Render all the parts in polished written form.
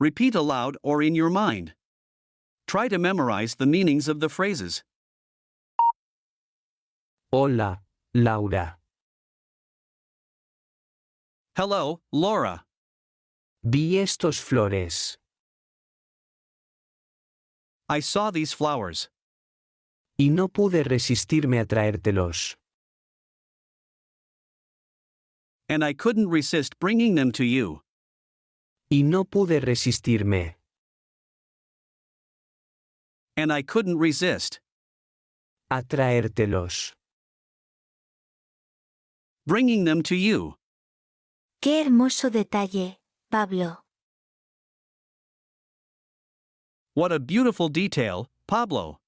Repeat aloud or in your mind. Try to memorize the meanings of the phrases. Hola, Laura. Hello, Laura. Vi estos flores. I saw these flowers. Y no pude resistirme a traértelos. And I couldn't resist bringing them to you. Y no pude resistirme. And I couldn't resist A traértelos. bringing them to you. ¡Qué hermoso detalle, Pablo! What a beautiful detail, Pablo.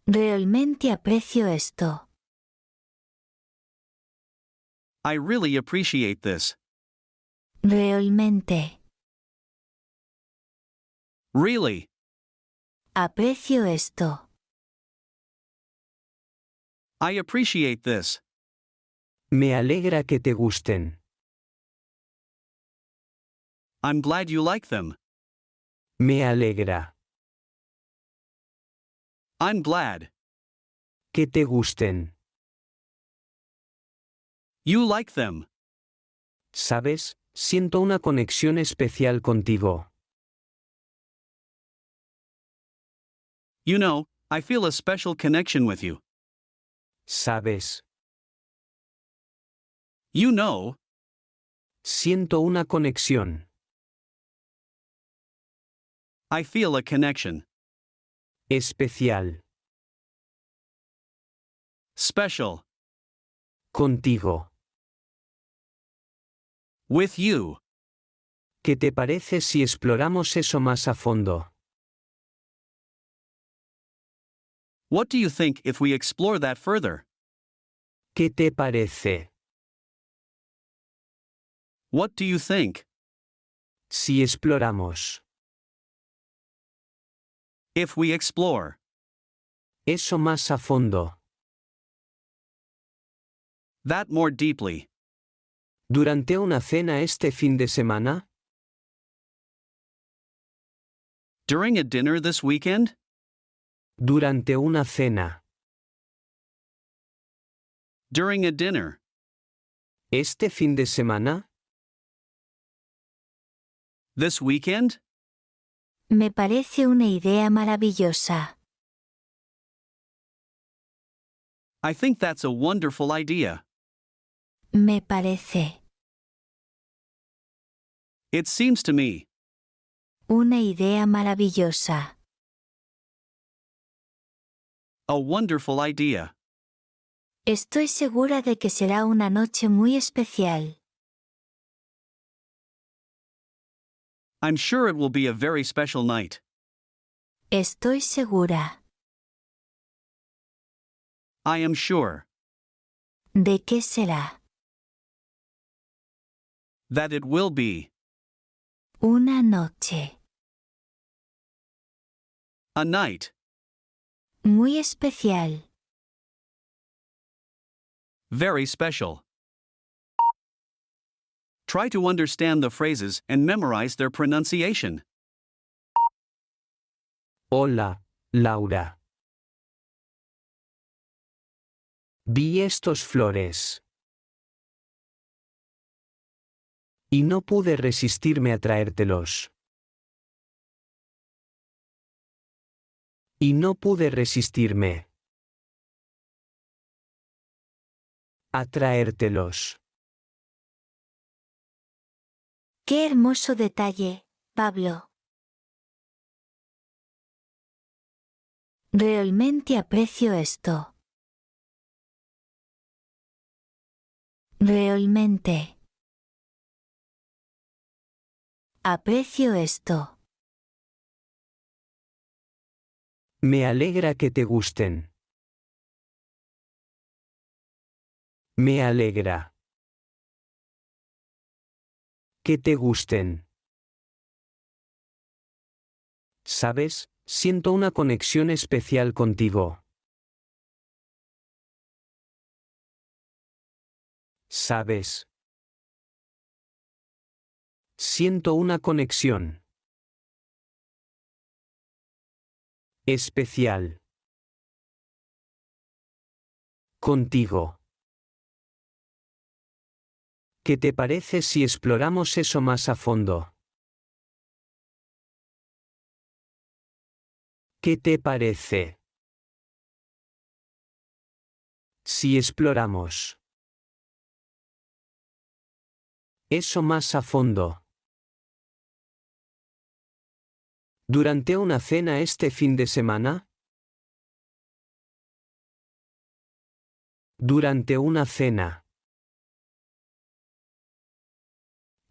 Realmente aprecio esto. I really appreciate this. Realmente. Really. Aprecio esto. I appreciate this. Me alegra que te gusten. I'm glad you like them. Me alegra. I'm glad. Que te gusten. You like them. ¿Sabes? Siento una conexión especial contigo. You know, I feel a special connection with you. ¿Sabes? You know, Siento una conexión. I feel a connection. Especial. Special. Contigo. With you. ¿Qué te parece si exploramos eso más a fondo? What do you think if we explore that further? ¿Qué te parece? What do you think? Si exploramos If we explore eso más a fondo. that more deeply. ¿Durante una cena este fin de semana? During a dinner this weekend? Durante una cena. During a dinner. ¿Este fin de semana? This weekend? Me parece una idea maravillosa. I think that's a wonderful idea. Me parece. It seems to me. Una idea maravillosa. A wonderful idea. Estoy segura de que será una noche muy especial. I'm sure it will be a very special night. Estoy segura. I am sure ¿De qué será? that it will be Una noche. a night. Muy especial. Very special. Try to understand the phrases and memorize their pronunciation. Hola, Laura. Vi estos flores. Y no pude resistirme a traértelos. Y no pude resistirme a traértelos. ¡Qué hermoso detalle, Pablo! Realmente aprecio esto. Realmente. Aprecio esto. Me alegra que te gusten. Me alegra que te gusten. ¿Sabes? Siento una conexión especial contigo. ¿Sabes? Siento una conexión Especial. Contigo. ¿Qué te parece si exploramos eso más a fondo? ¿Qué te parece si exploramos eso más a fondo? ¿Durante una cena este fin de semana? Durante una cena.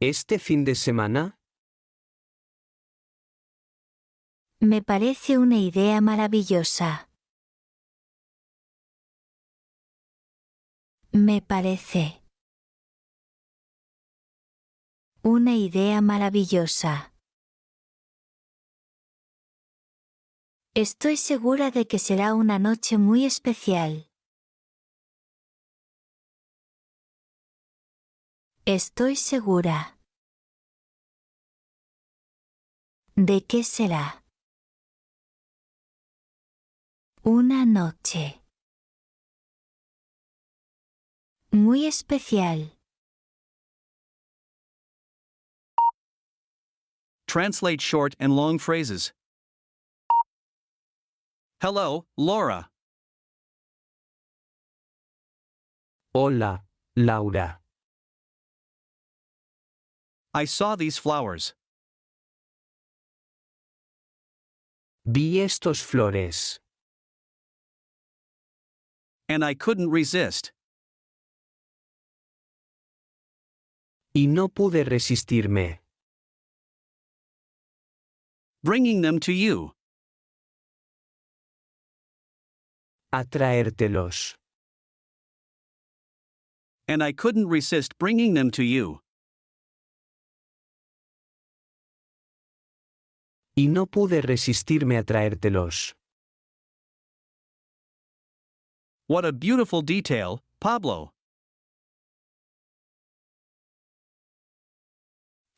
¿Este fin de semana? Me parece una idea maravillosa. Me parece una idea maravillosa. Estoy segura de que será una noche muy especial. Estoy segura. ¿De qué será? Una noche muy especial. Translate short and long phrases. Hello, Laura. Hola, Laura. I saw these flowers. Vi estos flores. And I couldn't resist. Y no pude resistirme. Bringing them to you. A traértelos. And I couldn't resist bringing them to you. Y no pude resistirme a traértelos. What a beautiful detail, Pablo.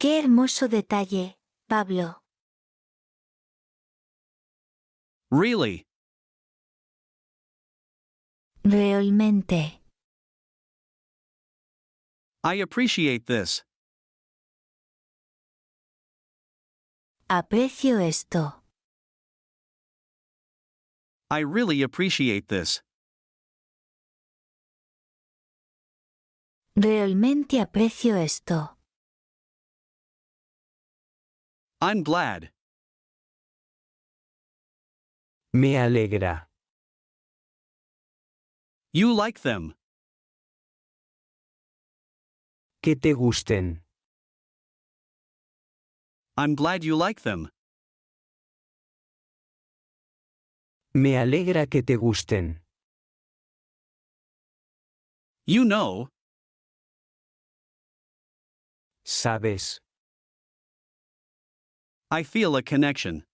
Qué hermoso detalle, Pablo. Really? Realmente. I appreciate this. Aprecio esto. I really appreciate this. Realmente aprecio esto. I'm glad. Me alegra. You like them. Que te gusten. I'm glad you like them. Me alegra que te gusten. You know. ¿Sabes? I feel a connection.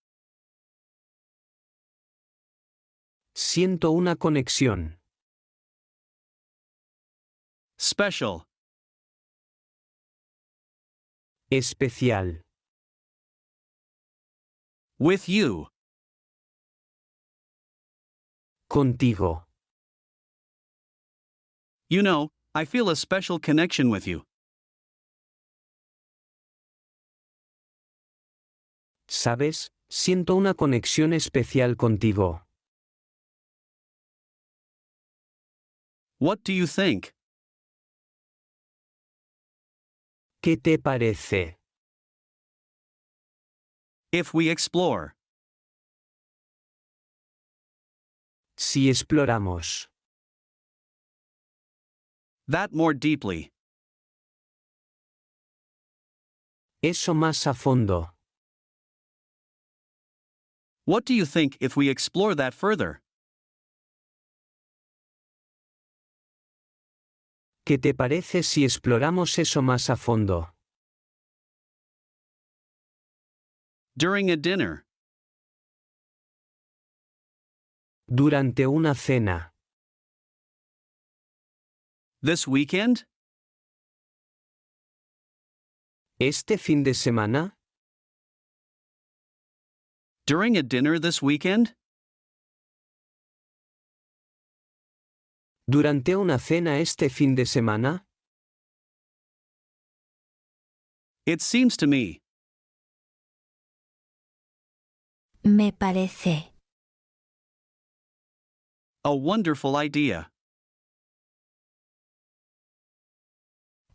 Siento una conexión. Special. Especial. With you. Contigo. You know, I feel a special connection with you. ¿Sabes? Siento una conexión especial contigo. What do you think? ¿Qué te parece? If we explore. Si exploramos. That more deeply. Eso más a fondo. What do you think if we explore that further? ¿Qué te parece si exploramos eso más a fondo? During a dinner. Durante una cena. This weekend? ¿Este fin de semana? During a dinner this weekend? Durante una cena este fin de semana, It seems to me. Me parece. A wonderful idea.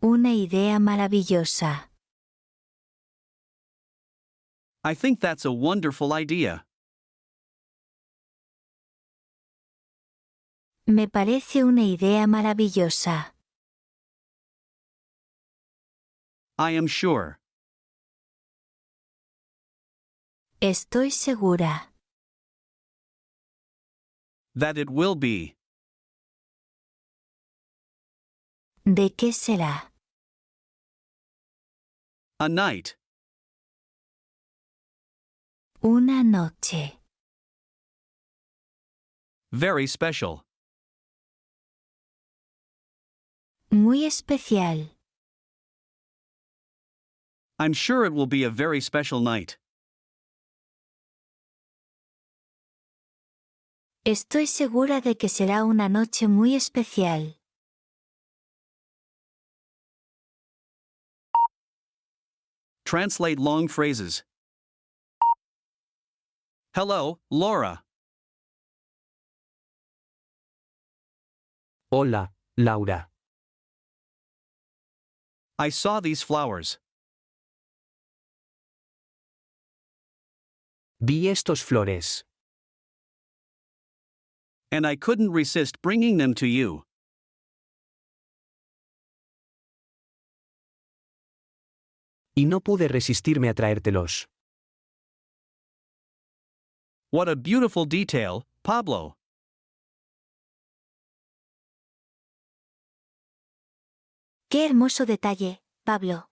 Una idea maravillosa. I think that's a wonderful idea. Me parece una idea maravillosa. I am sure. Estoy segura. That it will be. ¿De qué será? A night. Una noche. Very special. Muy especial. I'm sure it will be a very special night. Estoy segura de que será una noche muy especial. Translate long phrases. Hello, Laura. hola, Laura. I saw these flowers. Vi estos flores. And I couldn't resist bringing them to you. Y no pude resistirme a traértelos. What a beautiful detail, Pablo. Qué hermoso detalle, Pablo.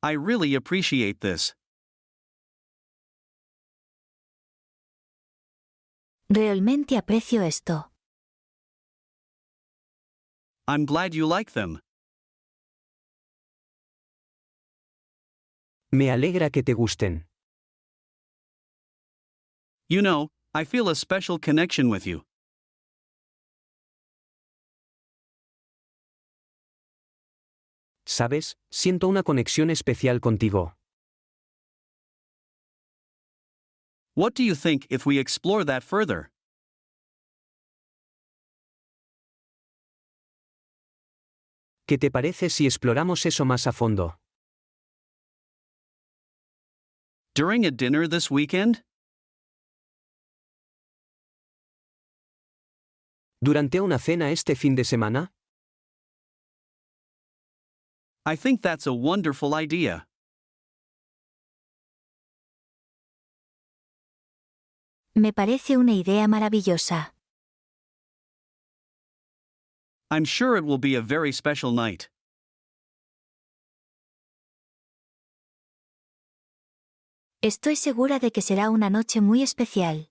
I really appreciate this. Realmente aprecio esto. I'm glad you like them. Me alegra que te gusten. You know, I feel a special connection with you. ¿Sabes? Siento una conexión especial contigo. What do you think if we explore that further? ¿Qué te parece si exploramos eso más a fondo? During a dinner this weekend? ¿Durante una cena este fin de semana? I think that's a wonderful idea. Me parece una idea maravillosa. I'm sure it will be a very special night. Estoy segura de que será una noche muy especial.